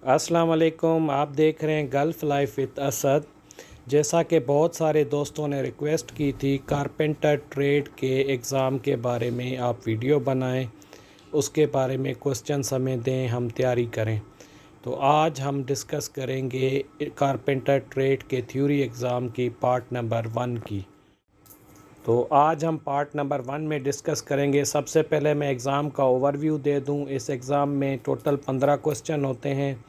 अस्सलाम वालेकुम। आप देख रहे हैं गल्फ़ लाइफ विद असद। जैसा कि बहुत सारे दोस्तों ने रिक्वेस्ट की थी कारपेंटर ट्रेड के एग्ज़ाम के बारे में आप वीडियो बनाएं, उसके बारे में क्वेश्चन हमें दें, हम तैयारी करें। तो आज हम डिस्कस करेंगे कारपेंटर ट्रेड के थ्योरी एग्ज़ाम की पार्ट नंबर 1 की। तो आज हम पार्ट नंबर 1 में डिस्कस करेंगे। सबसे पहले मैं एग्ज़ाम का ओवरव्यू दे दूं। इस एग्ज़ाम में टोटल 15 क्वेश्चन होते हैं।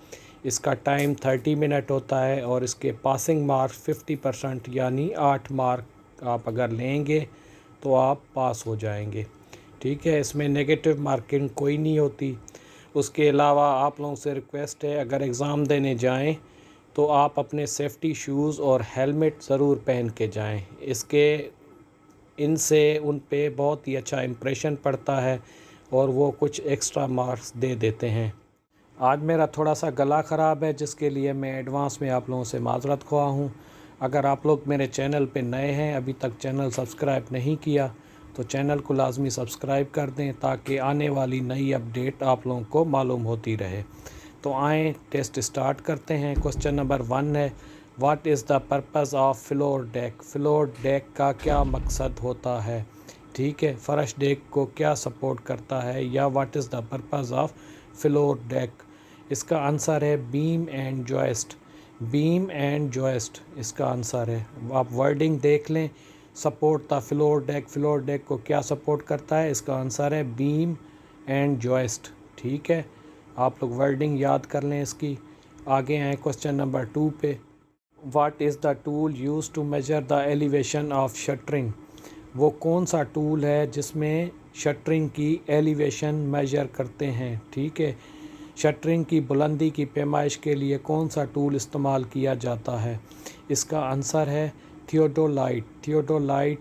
इसका टाइम 30 मिनट होता है और इसके पासिंग मार्क्स 50% यानी 8 मार्क आप अगर लेंगे तो आप पास हो जाएंगे। ठीक है, इसमें नेगेटिव मार्किंग कोई नहीं होती। उसके अलावा आप लोगों से रिक्वेस्ट है, अगर एग्ज़ाम देने जाएं तो आप अपने सेफ्टी शूज़ और हेलमेट ज़रूर पहन के जाएं। इनसे उन पे बहुत ही अच्छा इम्प्रेशन पड़ता है और वो कुछ एक्स्ट्रा मार्क्स दे देते हैं। आज मेरा थोड़ा सा गला ख़राब है, जिसके लिए मैं एडवांस में आप लोगों से माज़रत ख्वाह हूँ। अगर आप लोग मेरे चैनल पे नए हैं, अभी तक चैनल सब्सक्राइब नहीं किया, तो चैनल को लाजमी सब्सक्राइब कर दें ताकि आने वाली नई अपडेट आप लोगों को मालूम होती रहे। तो आएँ टेस्ट स्टार्ट करते हैं। क्वेश्चन नंबर 1 है, what is the purpose of floor deck. Floor deck का क्या मकसद होता है? ठीक है, फर्श डेक को क्या सपोर्ट करता है, या what is the purpose of floor deck. इसका आंसर है beam and joist. Beam and joist इसका आंसर है। आप वर्डिंग देख लें, support the floor deck, floor deck को क्या सपोर्ट करता है, इसका आंसर है बीम एंड जॉइस्ट। ठीक है, आप लोग वर्डिंग याद कर लें इसकी। आगे आए क्वेश्चन नंबर 2 पे, what is the tool use to measure the elevation of shuttering. वो कौन सा टूल है जिसमें शटरिंग की एलिवेशन मेजर करते हैं। ठीक है, शटरिंग की बुलंदी की पैमाइश के लिए कौन सा टूल इस्तेमाल किया जाता है, इसका आंसर है थियोडोलाइट। थियोडोलाइट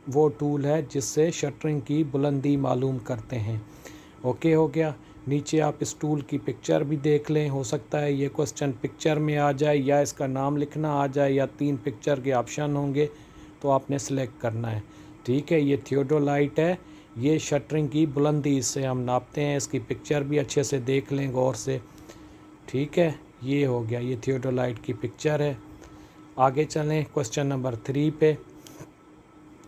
वो टूल है जिससे शटरिंग की बुलंदी मालूम करते हैं। ओके हो गया। नीचे आप इस टूल की पिक्चर भी देख लें, हो सकता है ये क्वेश्चन पिक्चर में आ जाए या इसका नाम लिखना आ जाए, या 3 पिक्चर के ऑप्शन होंगे तो आपने सेलेक्ट करना है। ठीक है, ये थियोडोलाइट है, ये शटरिंग की बुलंदी इससे हम नापते हैं। इसकी पिक्चर भी अच्छे से देख लें गौर से। ठीक है, ये हो गया, ये थियोडोलाइट की पिक्चर है। आगे चलें क्वेश्चन नंबर 3 पे,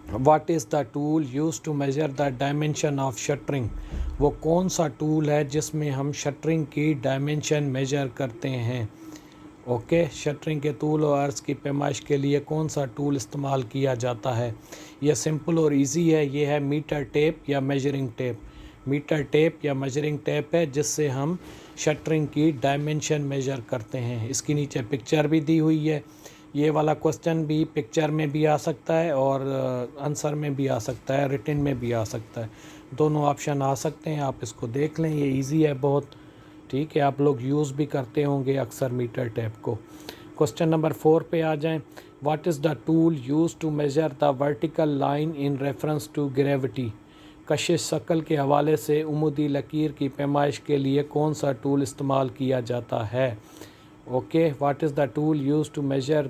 what is the tool use to measure the dimension of shuttering. वो कौन सा टूल है जिसमें हम शटरिंग की डायमेंशन मेजर करते हैं। ओके, शटरिंग के तूल और अर्ज़ की पैमाइश के लिए कौन सा टूल इस्तेमाल किया जाता है। यह सिंपल और इजी है, ये है मीटर टेप या मेजरिंग टेप। मीटर टेप या मेजरिंग टेप है जिससे हम शटरिंग की डायमेंशन मेजर करते हैं। इसकी नीचे पिक्चर भी दी हुई है। ये वाला क्वेश्चन भी पिक्चर में भी आ सकता है और आंसर में भी आ सकता है, रिटन में भी आ सकता है। दोनों ऑप्शन आ सकते हैं, आप इसको देख लें, ये इजी है बहुत। ठीक है, आप लोग यूज़ भी करते होंगे अक्सर मीटर टेप को। क्वेश्चन नंबर 4 पे आ जाएं, what is the tool use to measure the vertical line in reference to gravity. कशिश शक्ल के हवाले से उमूदी लकीर की पैमाइश के लिए कौन सा टूल इस्तेमाल किया जाता है। Okay, what is the tool use to measure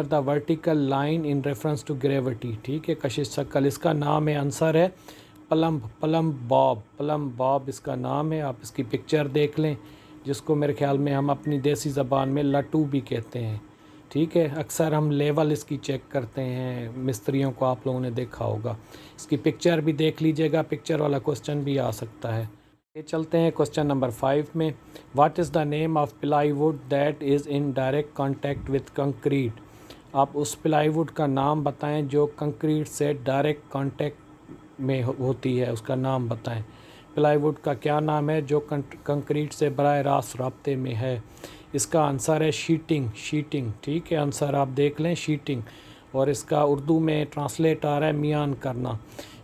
the vertical line in reference to gravity. ठीक है, कशिश शक्ल इसका नाम है, आंसर है प्लम बॉब इसका नाम है। आप इसकी पिक्चर देख लें, जिसको मेरे ख्याल में हम अपनी देसी ज़बान में लट्टू भी कहते हैं। ठीक है, अक्सर हम लेवल इसकी चेक करते हैं, मिस्त्रियों को आप लोगों ने देखा होगा। इसकी पिक्चर भी देख लीजिएगा, पिक्चर वाला क्वेश्चन भी आ सकता है। ये चलते हैं क्वेश्चन नंबर 5 में, what is the name of plywood that is in direct contact with concrete. आप उस प्लाईवुड का नाम बताएं जो कंक्रीट से डायरेक्ट कांटेक्ट में होती है, उसका नाम बताएं। प्लाईवुड का क्या नाम है जो कंक्रीट से बराह रास्त राब्ते में है, इसका आंसर है शीटिंग। ठीक है, आंसर आप देख लें शीटिंग, और इसका उर्दू में ट्रांसलेट आ रहा है मियान करना।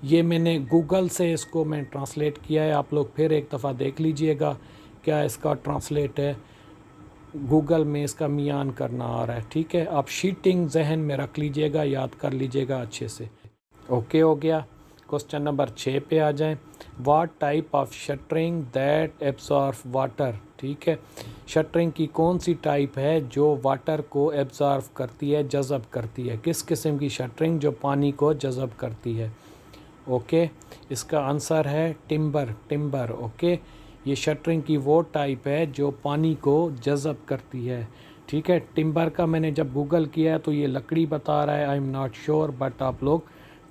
ये मैंने गूगल से इसको मैं ट्रांसलेट किया है, आप लोग फिर एक दफ़ा देख लीजिएगा क्या इसका ट्रांसलेट है। गूगल में इसका मियान करना आ रहा है। ठीक है, आप शीटिंग जहन में रख लीजिएगा, याद कर लीजिएगा अच्छे से। ओके हो गया। क्वेश्चन नंबर 6 पे आ जाएं, what type of shuttering that absorb water. ठीक है, शटरिंग की कौन सी टाइप है जो वाटर को एब्जॉर्व करती है, जज़ब करती है। किस किस्म की शटरिंग जो पानी को जज़ब करती है। ओके, इसका आंसर है टिम्बर। ओके, ये शटरिंग की वो टाइप है जो पानी को जज़ब करती है। ठीक है, टिम्बर का मैंने जब गूगल किया है तो ये लकड़ी बता रहा है, I am not sure, but आप लोग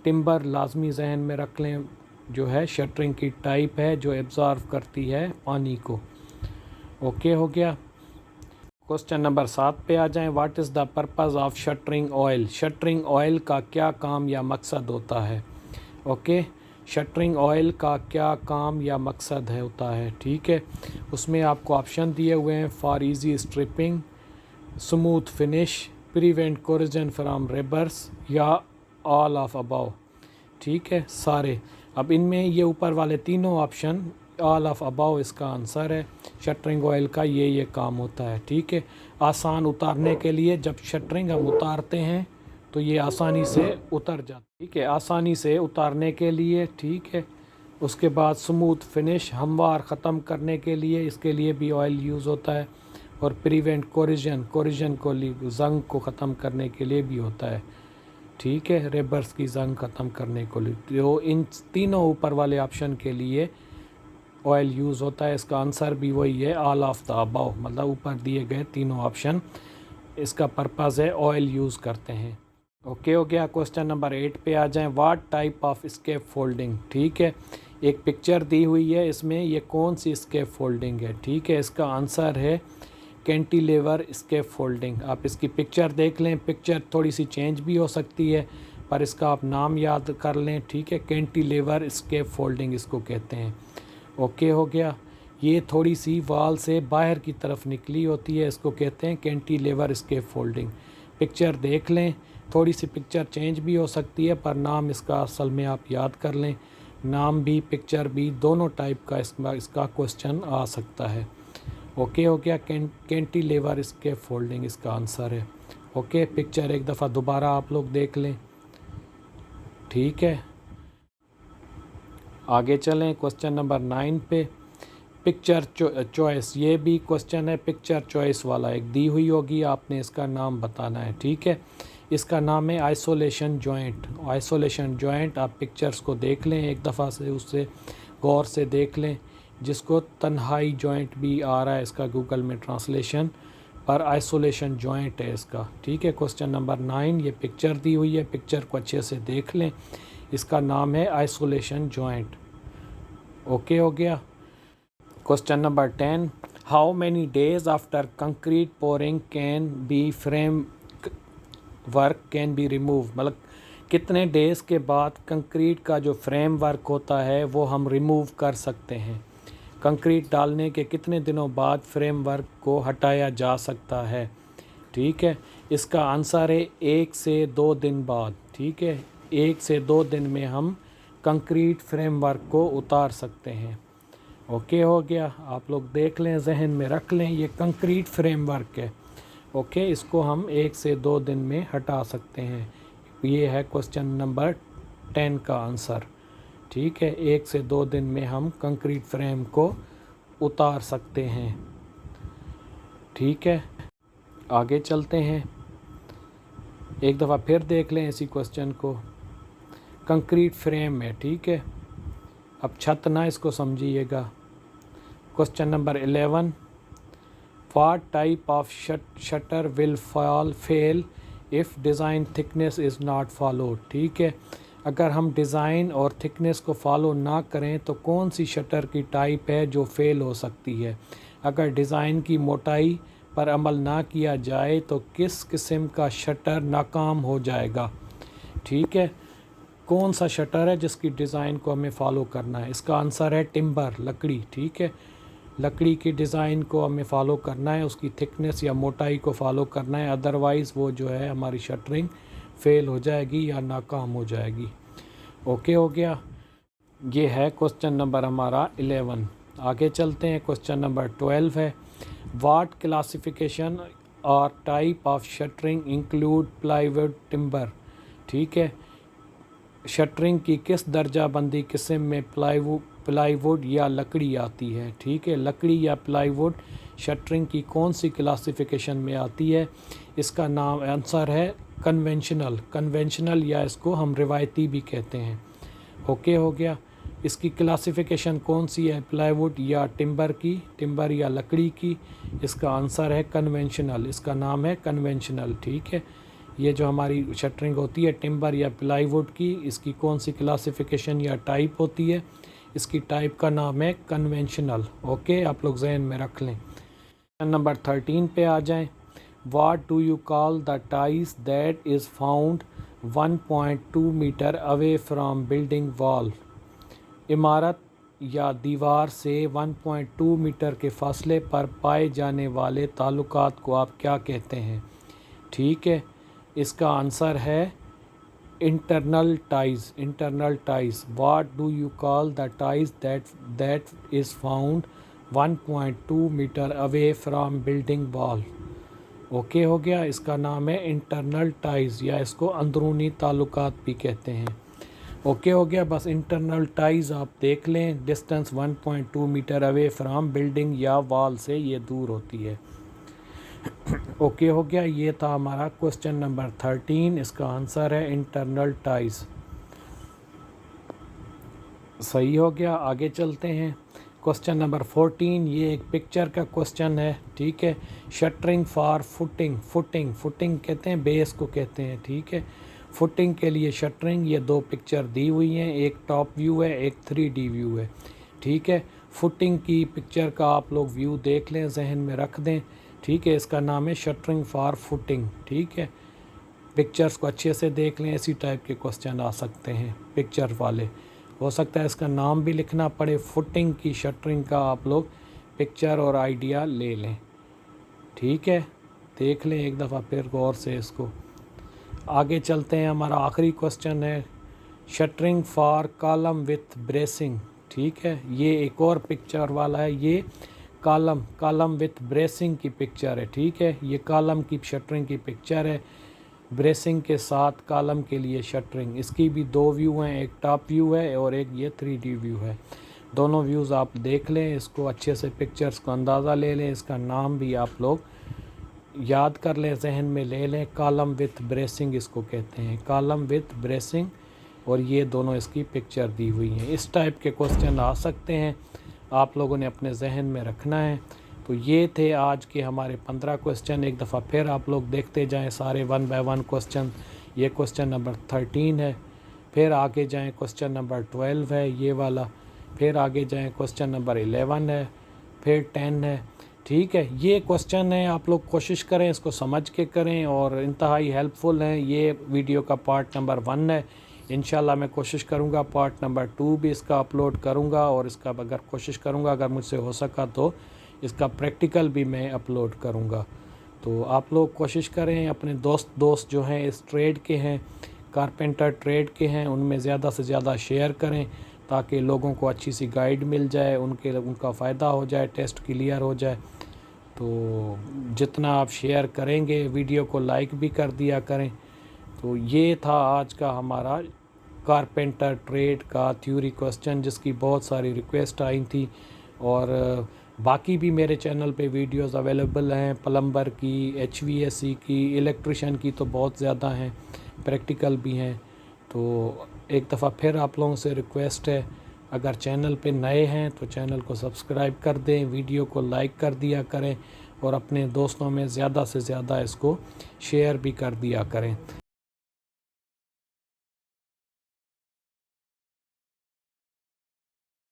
टिम्बर लाजमी जहन में रख लें, जो है शटरिंग की टाइप है जो एब्जॉर्व करती है पानी को। ओके हो गया। क्वेश्चन नंबर 7 पे आ जाएं। What is the purpose of shuttering oil? Shuttering oil का क्या काम या मकसद होता है? ओके, शटरिंग ऑयल का क्या काम या मकसद है होता है? ठीक है, उसमें आपको ऑप्शन दिए हुए हैं, for easy stripping, smooth finish, prevent corrosion from rebars, या ऑल ऑफ अबव। ठीक है, सारे। अब इनमें ये ऊपर वाले तीनों ऑप्शन, ऑल ऑफ अबव इसका आंसर है। शटरिंग ऑयल का ये काम होता है। ठीक है, आसान उतारने के लिए, जब शटरिंग हम उतारते हैं तो ये आसानी से उतर जाता है। ठीक है, आसानी से उतारने के लिए। ठीक है, उसके बाद स्मूथ फिनिश, हमवार ख़त्म करने के लिए, इसके लिए भी ऑयल यूज़ होता है। और प्रिवेंट कोरिजन को जंग को ख़त्म करने के लिए भी होता है। ठीक है, रेबर्स की जंग ख़त्म करने को लिए। तो इन तीनों ऊपर वाले ऑप्शन के लिए ऑयल यूज़ होता है। इसका आंसर भी वही है, ऑल ऑफ द अबव, मतलब ऊपर दिए गए तीनों ऑप्शन, इसका पर्पज़ है ऑयल यूज़ करते हैं। ओके हो गया। क्वेश्चन नंबर 8 पे आ जाएं। What type of scaffolding? ठीक है, एक पिक्चर दी हुई है, इसमें ये कौन सी स्केप फोल्डिंग है? ठीक है, इसका आंसर है कैंटिलीवर स्केप फोल्डिंग। आप इसकी पिक्चर देख लें, पिक्चर थोड़ी सी चेंज भी हो सकती है, पर इसका आप नाम याद कर लें। ठीक है, कैंटिलीवर स्केप फोल्डिंग इसको कहते हैं। ओके हो गया। ये थोड़ी सी वाल से बाहर की तरफ निकली होती है, इसको कहते हैं कैंटिलीवर स्केप फोल्डिंग। पिक्चर देख लें, थोड़ी सी पिक्चर चेंज भी हो सकती है, पर नाम इसका असल में आप याद कर लें। नाम भी पिक्चर भी दोनों टाइप का इसका क्वेश्चन आ सकता है। ओके हो गया। कैंटिलीवर स्केप फोल्डिंग इसका आंसर है। ओके, पिक्चर एक दफ़ा दोबारा आप लोग देख लें। ठीक है, आगे चलें क्वेश्चन नंबर 9 पे। पिक्चर चॉइस, ये भी क्वेश्चन है पिक्चर चॉइस वाला, एक दी हुई होगी, आपने इसका नाम बताना है। ठीक है, इसका नाम है आइसोलेशन जॉइंट। आइसोलेशन जॉइंट, आप पिक्चर्स को देख लें एक दफ़ा से, उससे गौर से देख लें, जिसको तन्हाई जॉइंट भी आ रहा है इसका गूगल में ट्रांसलेशन, पर आइसोलेशन जॉइंट है इसका। ठीक है, क्वेश्चन नंबर 9, ये पिक्चर दी हुई है, पिक्चर को अच्छे से देख लें, इसका नाम है आइसोलेशन जॉइंट। ओके हो गया। Question number 10, how many days after concrete pouring can be frame work can be remove? मतलब कितने डेज़ के बाद कंक्रीट का जो फ्रेम वर्क होता है वो हम रिमूव कर सकते हैं? कंक्रीट डालने के कितने दिनों बाद फ्रेम वर्क को हटाया जा सकता है? ठीक है, इसका आंसर है 1 से 2 दिन बाद। ठीक है, 1 से 2 दिन में हम कंक्रीट फ्रेमवर्क को उतार सकते हैं। ओके हो गया, आप लोग देख लें, जहन में रख लें, ये कंक्रीट फ्रेमवर्क है। ओके, इसको हम 1 से 2 दिन में हटा सकते हैं। ये है क्वेश्चन नंबर 10 का आंसर। ठीक है, 1 से 2 दिन में हम कंक्रीट फ्रेम को उतार सकते हैं। ठीक है, आगे चलते हैं, एक दफ़ा फिर देख लें इसी क्वेश्चन को। कंक्रीट फ्रेम में, ठीक है, अब छत ना इसको समझिएगा। Question number 11, what type of shutter will fail if design thickness is not followed? ठीक है, अगर हम डिज़ाइन और थिकनेस को फॉलो ना करें तो कौन सी शटर की टाइप है जो फेल हो सकती है? अगर डिज़ाइन की मोटाई पर अमल ना किया जाए तो किस किस्म का शटर नाकाम हो जाएगा? ठीक है, कौन सा शटर है जिसकी डिज़ाइन को हमें फॉलो करना है? इसका आंसर है टिम्बर, लकड़ी। ठीक है, लकड़ी की डिज़ाइन को हमें फ़ॉलो करना है, उसकी थिकनेस या मोटाई को फॉलो करना है, अदरवाइज़ वो जो है हमारी शटरिंग फ़ेल हो जाएगी या नाकाम हो जाएगी। ओके हो गया, ये है क्वेश्चन नंबर हमारा 11। आगे चलते हैं, क्वेश्चन नंबर 12 है, व्हाट क्लासिफिकेशन और type of shuttering include plywood timber? ठीक है, शटरिंग की किस दर्जाबंदी किस्म में प्लाईवुड या लकड़ी आती है? ठीक है, लकड़ी या प्लाईवुड शटरिंग की कौन सी क्लासिफिकेशन में आती है? इसका नाम आंसर है कन्वेंशनल, या इसको हम रिवायती भी कहते हैं। ओके हो गया, इसकी क्लासिफिकेशन कौन सी है, प्लाईवुड या टिम्बर की, टिम्बर या लकड़ी की? इसका आंसर है कन्वेंशनल, इसका नाम है कन्वेंशनल। ठीक है, ये जो हमारी शटरिंग होती है टिम्बर या प्लाईवुड की, इसकी कौन सी क्लासिफिकेशन या टाइप होती है? इसकी टाइप का नाम है कन्वेंशनल। ओके, आप लोग जहन में रख लें। क्वेश्चन नंबर 13 पे आ जाएं। What do you call the ties that is found 1.2 metre away from building wall? इमारत या दीवार से 1.2 मीटर के फासले पर पाए जाने वाले ताल्लुकात को आप क्या कहते हैं? ठीक है, इसका आंसर है internal ties. Internal ties. What do you call the ties that is found 1.2 metre away from building wall? Okay हो गया, इसका नाम है इंटरनल टाइज या इसको अंदरूनी ताल्लुकात भी कहते हैं। ओके हो गया, बस इंटरनल टाइज आप देख लें, distance 1.2 metre away from building या वॉल से ये दूर होती है। ओके हो गया, ये था हमारा क्वेश्चन नंबर 13, इसका आंसर है इंटरनल टाइज। सही हो गया, आगे चलते हैं। क्वेश्चन नंबर 14, ये एक पिक्चर का क्वेश्चन है। ठीक है, shuttering for footing. Footing, footing कहते हैं, बेस को कहते हैं। ठीक है, फुटिंग के लिए शटरिंग, ये दो पिक्चर दी हुई हैं, एक टॉप व्यू है, एक 3D व्यू है। ठीक है, फुटिंग की पिक्चर का आप लोग व्यू देख लें, जहन में रख दें। ठीक है, इसका नाम है शटरिंग फॉर फुटिंग। ठीक है, पिक्चर्स को अच्छे से देख लें, इसी टाइप के क्वेश्चन आ सकते हैं पिक्चर वाले। हो सकता है इसका नाम भी लिखना पड़े, फुटिंग की शटरिंग का आप लोग पिक्चर और आइडिया ले लें। ठीक है, देख लें एक दफ़ा फिर गौर से इसको। आगे चलते हैं, हमारा आखिरी क्वेश्चन है shuttering for column with bracing. ठीक है, ये एक और पिक्चर वाला है, ये कॉलम विथ ब्रेसिंग की पिक्चर है। ठीक है, ये कॉलम की शटरिंग की पिक्चर है, ब्रेसिंग के साथ कॉलम के लिए शटरिंग। इसकी भी दो व्यू हैं, एक टॉप व्यू है और एक ये 3D व्यू है। दोनों व्यूज़ आप देख लें, इसको अच्छे से पिक्चर्स को अंदाज़ा ले लें, इसका नाम भी आप लोग याद कर लें, जहन में ले लें। कॉलम विथ ब्रेसिंग इसको कहते हैं, कॉलम विथ ब्रेसिंग, और ये दोनों इसकी पिक्चर दी हुई हैं। इस टाइप के क्वेश्चन आ सकते हैं, आप लोगों ने अपने जहन में रखना है। तो ये थे आज के हमारे 15 क्वेश्चन। एक दफ़ा फिर आप लोग देखते जाएं सारे 1 बाय 1 क्वेश्चन। ये क्वेश्चन नंबर 13 है, फिर आगे जाएं क्वेश्चन नंबर 12 है ये वाला, फिर आगे जाएं क्वेश्चन नंबर 11 है, फिर 10 है। ठीक है, ये क्वेश्चन है, आप लोग कोशिश करें इसको समझ के करें और इंतहाई हेल्पफुल हैं। ये वीडियो का पार्ट नंबर 1 है। इंशाल्लाह मैं कोशिश करूँगा पार्ट नंबर 2 भी इसका अपलोड करूँगा, और इसका अगर कोशिश करूँगा, अगर मुझसे हो सका तो इसका प्रैक्टिकल भी मैं अपलोड करूँगा। तो आप लोग कोशिश करें, अपने दोस्त जो हैं इस ट्रेड के हैं, कारपेंटर ट्रेड के हैं, उनमें ज़्यादा से ज़्यादा शेयर करें ताकि लोगों को अच्छी सी गाइड मिल जाए, उनका फ़ायदा हो जाए, टेस्ट क्लियर हो जाए। तो जितना आप शेयर करेंगे, वीडियो को लाइक भी कर दिया करें। तो ये था आज का हमारा कारपेंटर ट्रेड का थ्योरी क्वेश्चन, जिसकी बहुत सारी रिक्वेस्ट आई थी, और बाकी भी मेरे चैनल पे वीडियोस अवेलेबल हैं, प्लम्बर की, HVAC की, इलेक्ट्रिशियन की तो बहुत ज़्यादा हैं, प्रैक्टिकल भी हैं। तो एक दफ़ा फिर आप लोगों से रिक्वेस्ट है, अगर चैनल पे नए हैं तो चैनल को सब्सक्राइब कर दें, वीडियो को लाइक कर दिया करें, और अपने दोस्तों में ज़्यादा से ज़्यादा इसको शेयर भी कर दिया करें।